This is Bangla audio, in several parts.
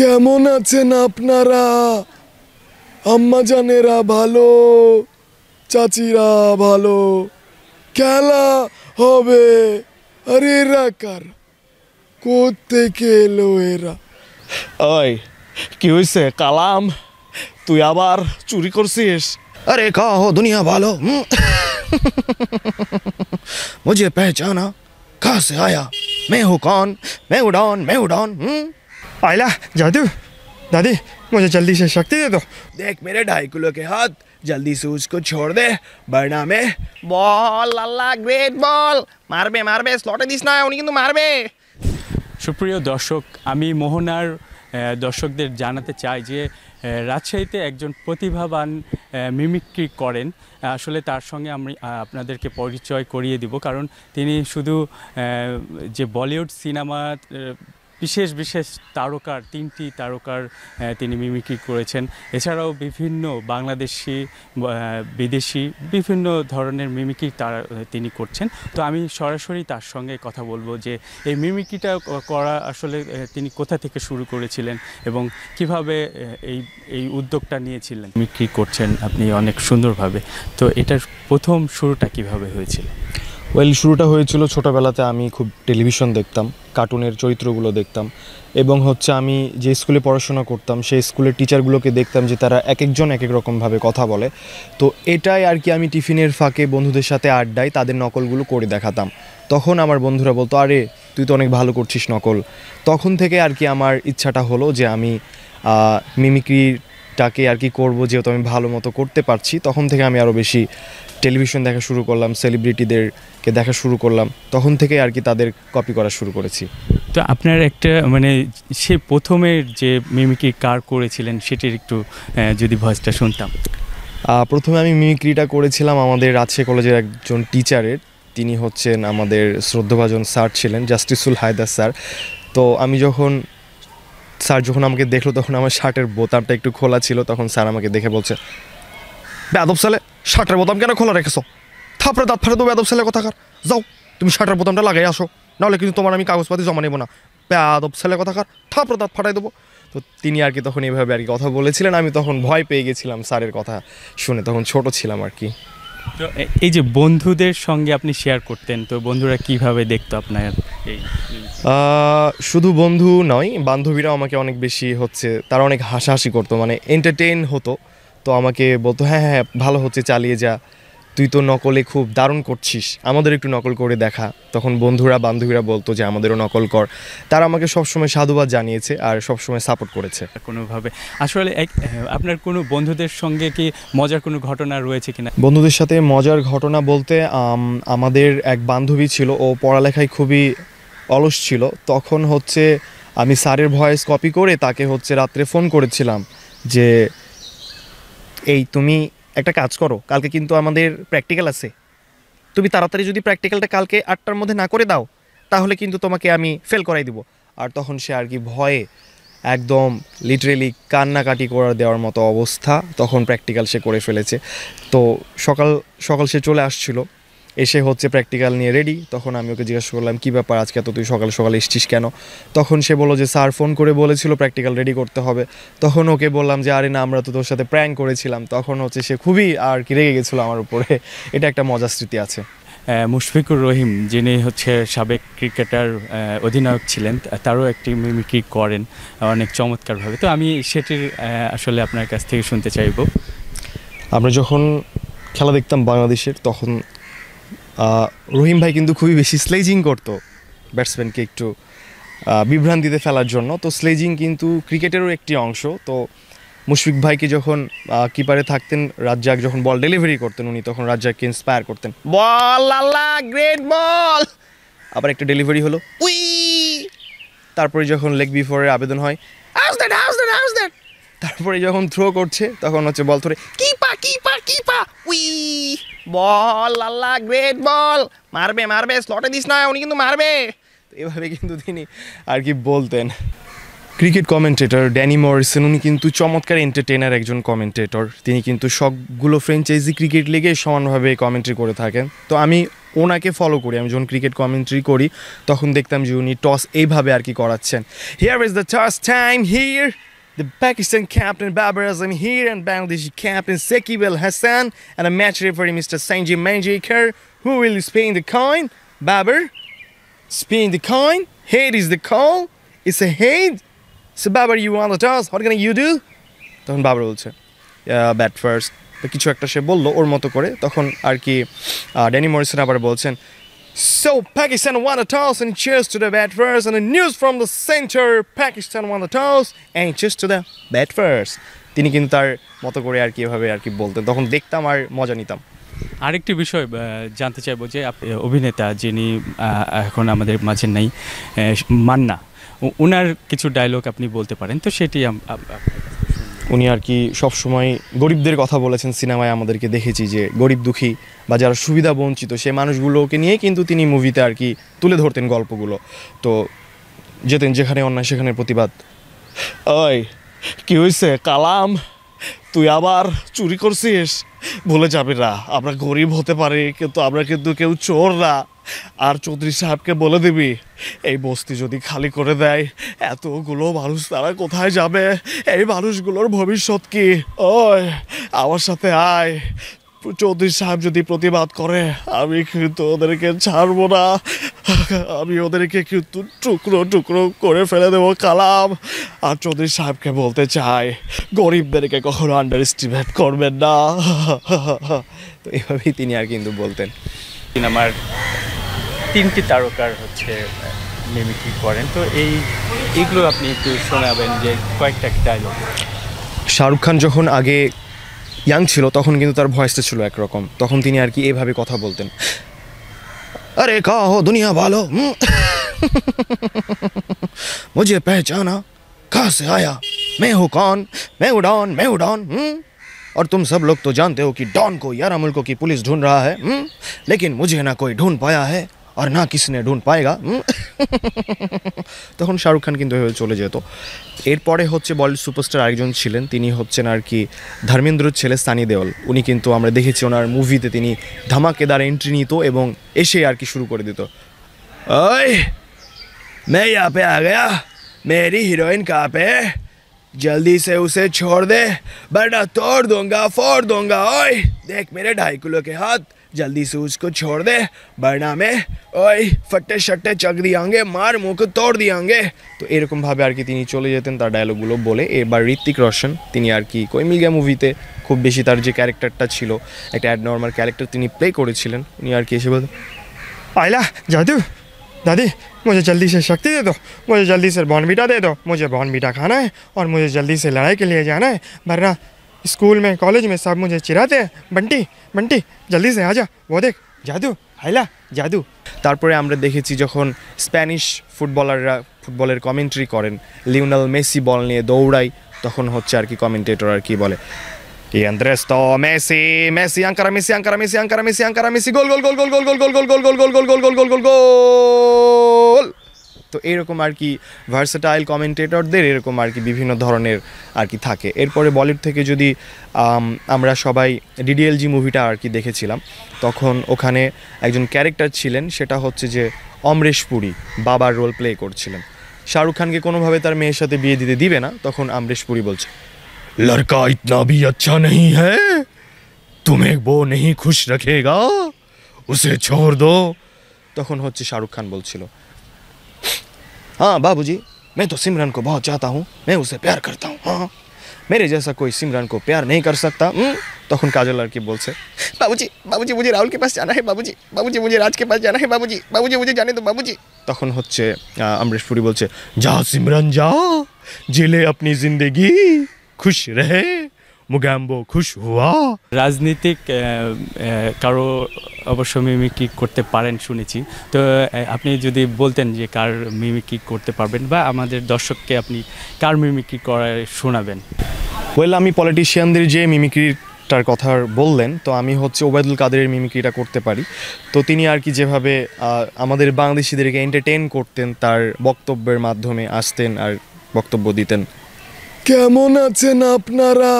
কেমন আছেন আপনারা? আম্মা জানেরা ভালো, চাচিরা ভালো, খেলা হবে। আরে এরা কার, কোত্থেকে এলো এরা? ওই কি হয়েছে কালাম, তুই আবার চুরি করছিস? अरे कहा हो दुनिया वालों मुझे पहचाना? कहाँ से आया? मैं हूँ कौन? मैं हूँ डॉन। आयला जादू, दादी मुझे जल्दी से शक्ति दे दो। देख मेरे 2.5 किलो के हाथ, जल्दी से उसको छोड़ दे वरना मैं বল। আল্লাহ গ্রেট বল, মারবে স্লটে দিস না, উনি কিন্তু মারবে। সুপ্রিয় দর্শক, আমি মোহনার দর্শকদের জানাতে চাই যে রাজশাহীতে একজন প্রতিভাবান মিমিক্রি করেন। আসলে তার সঙ্গে আমি আপনাদেরকে পরিচয় করিয়ে দিব, কারণ তিনি শুধু যে বলিউড সিনেমা বিশেষ তারকার 3টি তারকার তিনি মিমিক্রি করেছেন। এছাড়াও বিভিন্ন বাংলাদেশি বিদেশি বিভিন্ন ধরনের মিমিক্রি তিনি করছেন। তো আমি সরাসরি তার সঙ্গে কথা বলবো যে এই মিমিক্রিটা করা আসলে তিনি কোথা থেকে শুরু করেছিলেন এবং কিভাবে এই উদ্যোগটা নিয়েছিলেন। মিমিক্রি করছেন আপনি অনেক সুন্দরভাবে, তো এটার প্রথম শুরুটা কিভাবে হয়েছিল? শুরুটা হয়েছিল ছোটোবেলাতে। আমি খুব টেলিভিশন দেখতাম, কার্টুনের চরিত্রগুলো দেখতাম, এবং আমি যে স্কুলে পড়াশোনা করতাম সেই স্কুলের টিচারগুলোকে দেখতাম যে তারা এক একজন এক এক রকমভাবে কথা বলে। তো এটাই আর কি, আমি টিফিনের ফাঁকে বন্ধুদের সাথে আড্ডায় তাদের নকলগুলো করে দেখাতাম। তখন আমার বন্ধুরা বলতো, আরে তুই তো অনেক ভালো করছিস নকল। তখন থেকে আর কি আমার ইচ্ছাটা হলো যে আমি মিমিক্রিটাকে আর কি করবো, যেহেতু আমি ভালো মতো করতে পারছি। তখন থেকে আমি আরও বেশি টেলিভিশন দেখা শুরু করলাম, সেলিব্রিটিদেরকে দেখা শুরু করলাম, তখন থেকে আর কি তাদের কপি করা শুরু করেছি। তো আপনার একটা সে প্রথমের যে মিমিক্রি কার করেছিলেন সেটির একটু যদি ভয়েসটা শুনতাম। প্রথমে আমি মিমিক্রিটা করেছিলাম আমাদের রাজশাহী কলেজের একজন টিচারের। তিনি হচ্ছেন আমাদের শ্রদ্ধাভাজন স্যার ছিলেন, জাস্টিসুল হায়দার স্যার। তো আমি স্যার যখন আমাকে দেখলো তখন আমার শার্টের বোতামটা একটু খোলা ছিল। তখন স্যার আমাকে দেখে বলছে, বেয়াদব ছেলে, শার্টের বোতাম কেন খোলা রেখেছো? থাপড়ে দাঁত ফাটে দেবো বেয়াদব ছেলে কোথাকার। যাও তুমি শার্টের বোতামটা লাগাই আসো, নাহলে কিন্তু তোমার আমি কাগজপাতি জমা নেবো না। বেয়াদব ছেলে কোথাকার, থাপড়ে দাঁত ফাটাই দেবো। তো তিনি আর কি তখন এইভাবে আর কি কথা বলেছিলেন। আমি তখন ভয় পেয়ে গেছিলাম স্যারের কথা শুনে, তখন ছোট ছিলাম আর কি। তো এই যে বন্ধুদের সঙ্গে আপনি শেয়ার করতেন, তো বন্ধুরা কিভাবে দেখতো আপনার এই? শুধু বন্ধু নয়, বান্ধবীরাও আমাকে অনেক বেশি তারা অনেক হাসাহাসি করতো, এন্টারটেইন হতো। তো আমাকে বলতো, হ্যাঁ ভালো হচ্ছে, চালিয়ে যা, তুই তো নকলে খুব দারুণ করছিস, আমাদের একটু নকল করে দেখা। তখন বান্ধবীরা বলতো যে আমাদেরও নকল কর। তারা আমাকে সবসময় সাধুবাদ জানিয়েছে আর সবসময় সাপোর্ট করেছে কোনোভাবে। আসলে আপনার কোনো বন্ধুদের সঙ্গে কি মজার কোনো ঘটনা রয়েছে কিনা? বন্ধুদের সাথে মজার ঘটনা বলতে, আমাদের এক বান্ধবী ছিল, ও পড়ালেখায় খুবই অলস ছিল। তখন আমি স্যারের ভয়েস কপি করে তাকে রাত্রে ফোন করেছিলাম যে, এই তুমি একটা কাজ করো, কালকে কিন্তু আমাদের প্র্যাকটিক্যাল আছে, তুমি তাড়াতাড়ি যদি প্র্যাকটিক্যালটা কালকে 8টার মধ্যে না করে দাও তাহলে কিন্তু তোমাকে আমি ফেল করাই দিব। আর তখন সে আর কি ভয়ে একদম লিটারেলি কান্নাকাটি করে দেওয়ার মতো অবস্থা। তখন প্র্যাকটিক্যাল সে করে ফেলেছে। তো সকাল সে চলে আসছিল, এসে প্র্যাকটিক্যাল নিয়ে রেডি। তখন আমি ওকে জিজ্ঞাসা করলাম, কী ব্যাপার আজকে তো তুই সকালে এসছিস কেন? তখন সে বললো যে স্যার ফোন করে বলেছিল প্র্যাকটিক্যাল রেডি করতে হবে। তখন ওকে বললাম যে, আরে না, আমরা তো তোর সাথে প্র্যাঙ্ক করেছিলাম। তখন সে খুবই আর কি রেগে গেছিলো আমার উপরে। এটা একটা মজার স্মৃতি আছে। মুশফিকুর রহিম, যিনি সাবেক ক্রিকেটার অধিনায়ক ছিলেন, তারও একটি মিমিক্রি করেন অনেক চমৎকারভাবে। তো আমি সেটির আসলে আপনার কাছ থেকে শুনতে চাইব। আমরা যখন খেলা দেখতাম বাংলাদেশের, তখন রহিম ভাই কিন্তু খুবই বেশি স্লেজিং করতো ব্যাটসম্যানকে একটু বিভ্রান্তিতে ফেলার জন্য। তো স্লেজিং কিন্তু ক্রিকেটেরও একটি অংশ। তো মুশফিক ভাইকে যখন কিপারে থাকতেন, রাজ্জাক যখন বল ডেলিভারি করতেন, উনি তখন রাজ্জাককে ইন্সপায়ার করতেন, বল আল্লাহ গ্রেট বল, আবার একটা ডেলিভারি হলো, উই। তারপরে যখন লেগ বিফোরের আবেদন হয়, হাউস দ্যাট। তারপরে যখন থ্রো করছে তখন বল ধরে, কিপা উই, বল আল্লাহ গ্রেট বল, মারবে স্লটে দিস না, উনি কিন্তু মারবে। এভাবে কিন্তু তিনি আর কি বলতেন। ক্রিকেট কমেন্টেটর ড্যানি মরিসন, উনি কিন্তু চমৎকার এন্টারটেইনার একজন কমেন্টেটর। তিনি কিন্তু সবগুলো ফ্র্যাঞ্চাইজি ক্রিকেট লিগে সমানভাবে কমেন্ট্রি করে থাকেন। তো আমি ওনাকে ফলো করি, আমি যখন ক্রিকেট কমেন্ট্রি করি তখন দেখতাম যে উনি টস এইভাবে আর কি করাচ্ছেন। Here is the toss time, here the Pakistan captain Babar Azam here and Bangladeshi captain Sekib Al Hassan and a match referee Mr. Sanjay Manjekar. Who will spin the coin? Babar, spin the coin. Head is the call. It's a head. So Babar, you want the toss? What gonna you do? তখন বাবার বলছে ব্যাট ফার্স্ট, তো কিছু একটা সে বললো ওর মতো করে। তখন আর কি ড্যানি মরিসন আবার বলছেন, So Pakistan won the toss and cheers to the bat first, and the news from the center, Pakistan won the toss and cheers to the bat first. তিনি কিন্তু তার মতো করে আর কি এভাবে আর কি বলতেন, তখন দেখতাম আর মজা নিতাম। আরেকটি বিষয় জানতে চাইবো যে অভিনেতা যিনি এখন আমাদের মাঝে নেই, মান্না, ওনার কিছু ডায়লগ আপনি বলতে পারেন, তো সেটি উনি আর কি সবসময় গরিবদের কথা বলেছেন সিনেমায়, আমাদেরকে দেখেছি যে গরিব দুঃখী বা যারা সুবিধা বঞ্চিত সেই মানুষগুলোকে নিয়ে কিন্তু তিনি মুভিতে আর কি তুলে ধরতেন গল্পগুলো। তো যেতেন যেখানে অন্যায় সেখানে প্রতিবাদ। ওই কি হয়েছে কালাম, তুই আবার চুরি করছিস? ভুলে যাবি না, আমরা গরিব হতে পারি কিন্তু আমরা কিন্তু কেউ চোর না। আর চৌধুরী সাহেবকে বলে দিবি এই বস্তি যদি খালি করে দেয় এতগুলো মানুষ তারা কোথায় যাবে, এই মানুষগুলোর ভবিষ্যৎ কি? ওই আমার সাথে আয়, চৌধুরী সাহেব যদি প্রতিবাদ করে আমি কিন্তু ওদেরকে ছাড়বো না, আমি ওদেরকে কিন্তু টুকরো টুকরো করে ফেলে দেবো কালাম। আর চৌধুরী সাহেবকে বলতে চাই গরিবদেরকে কখনো আন্ডার এস্টিমেট করবেন না। তো এইভাবেই তিনি আর কিন্তু বলতেন। আমার 3টি তারকার হচ্ছে মিমিক্রি করেন, তো এইগুলো আপনি একটু শোনাবেন যে কয়েকটা ডায়লগ। শাহরুখ খান যখন আগে ইয়াং ছিল তখন কিন্তু তার ভয়েসটা ছিল একরকম, তখন তিনি আর কি এভাবে কথা বলতেন, আরে কहा हो दुनिया वालों मुझे पहचाना कहाँ से आया, मैं हूँ कौन, मैं हूँ डॉन और तुम सब लोग तो जानते हो कि डॉन को 11 मुल्कों की पुलिस ढूंढ रहा है, लेकिन मुझे ना कोई ढूंढ पाया है और ना किसी ने ढूंढ पाएगा। তখন শাহরুখ খান কিন্তু এভাবে চলে যেত। এরপরে হচ্ছে বলিউড সুপারস্টার আরেকজন ছিলেন, তিনি হচ্ছেন আর কি ধর্মেন্দ্রর ছেলে সানি দেওল। উনি কিন্তু আমরা দেখেছি ওনার মুভিতে তিনি ধামাকেদার এন্ট্রি নিত এবং এসে আর কি শুরু করে দিত, ओए मैं यहाँ पे आ गया, मेरी हीरोइन कहाँ पे है, जल्दी से उसे छोड़ दे वरना तोड़ दूंगा फोड़ दूंगा। ओए देख मेरे 2.5 किलो के हाथ, जल्दी से उसको छोड़ दे वरना मैं ओए फट्टे शट्टे चक दियांगे, मार मुंह को तोड़ दियांगे। তো এরকমভাবে আর কি তিনি চলে যেতেন তার ডায়লগগুলো বলে। এবার ঋত্বিক রোশন, তিনি আর কি কোই মিল গয়া মুভিতে খুব বেশি তার যে ক্যারেক্টারটা ছিল একটা অ্যাডনর্মাল ক্যারেক্টার তিনি প্লে করেছিলেন, উনি আর কি এসে বলতেন, आयला जादू, दादी मुझे जल्दी से शक्ति दे दो, मुझे जल्दी से बॉर्नवीटा दे दो, मुझे बॉर्नवीटा खाना है और मुझे जल्दी से लड़ाई के लिए जाना है, वरना स्कूल में कॉलेज में सब मुझे चिढ़ाते हैं, बंटी बंटी जल्दी से आजा, वो देख जादू, आयला जादू। তারপরে আমরা দেখেছি যখন স্প্যানিশ ফুটবলাররা ফুটবলের কমেন্ট্রি করেন, লিওনেল মেসি বল নিয়ে দৌড়ায়, তখন হচ্ছে আর কি কমেন্টেটর আর কি বলে, Y Andrés to Messi, Messi, Ankara Messi, Ankara Messi, Ankara Messi, Ankara Messi, gol gol gol gol gol gol gol gol gol gol gol gol gol gol gol gol gol। তো এরকম আর কি ভার্সেটাইল কমেন্টেটরদের এরকম আর কি বিভিন্ন ধরনের আর কি থাকে। এরপরে বলিউড থেকে যদি আমরা সবাই ডিডিএলজি মুভিটা আর কি দেখেছিলাম, তখন ওখানে একজন ক্যারেক্টার ছিলেন, সেটা হচ্ছে যে অমরেশ পুরী বাবার রোল প্লে করছিলেন। শাহরুখ খানকে কোনোভাবে তার মেয়ের সাথে বিয়ে দিতে দিবে না, তখন অমরেশ পুরী বলছে, लड़का इतना भी अच्छा नहीं है, तुम्हें वो नहीं खुश रखेगा, उसे छोड़ दो। তখন হচ্ছে শাহরুখ খান বলছিল, हाँ बाबूजी मैं तो सिमरन को बहुत चाहता हूँ, मैं उसे प्यार करता हूँ, हाँ मेरे जैसा कोई सिमरन को प्यार नहीं कर सकता। তখন কাজল আর কি বলছে, बाबूजी बाबूजी मुझे राहुल के पास जाना है, बाबूजी बाबूजी मुझे राज के पास जाना है, बाबूजी बाबूजी मुझे जाने दो बाबूजी। তখন হচ্ছে অমরেশ পুরী বলছে, जा सिमरन जा, जिले अपनी जिंदगी, खुश रहे, मुगाम्बो खुश हुआ। রাজনীতিক কারো অবশ্য মিমিক্রি করতে পারেন শুনেছি, তো আপনি যদি বলতেন যে কার মিমিক্রি করতে পারবেন বা আমাদের দর্শককে আপনি কার মিমিক্রি করা শোনাবেন। ওয়েল আমি পলিটিশিয়ানদের যে মিমিক্রিটার কথা বললেন, তো আমি হচ্ছে ওবায়দুল কাদেরের মিমিক্রিটা করতে পারি। তো তিনি আর কি যেভাবে আমাদের বাংলাদেশিদেরকে এন্টারটেইন করতেন, তার বক্তব্যের মাধ্যমে আসতেন আর বক্তব্য দিতেন। কেমন আছেন আপনারা,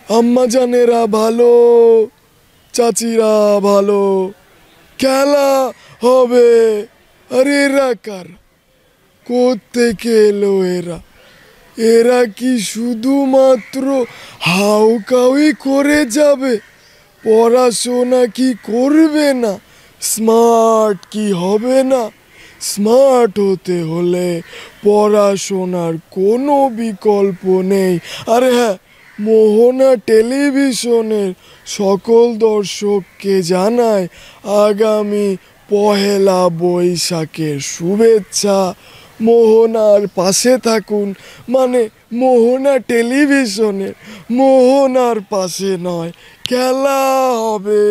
আম্মা জানেরা ভালো, চাচিরা ভালো, খেলা হবে। আরে এরা কার, কোত্থেকে এলো এরা? এরা কি শুধুমাত্র হাউকাউই করে যাবে? পড়াশোনা কি করবে না? স্মার্ট কি হবে না? স্মার্ট হতে হলে পড়াশোনার কোনো বিকল্প নেই। আরে হ্যাঁ, মোহনা টেলিভিশনের সকল দর্শককে জানায় আগামী পহেলা বৈশাখের শুভেচ্ছা। মোহনার পাশে থাকুন, মানে মোহনা টেলিভিশনের, মোহনার পাশে নয়। খেলা হবে।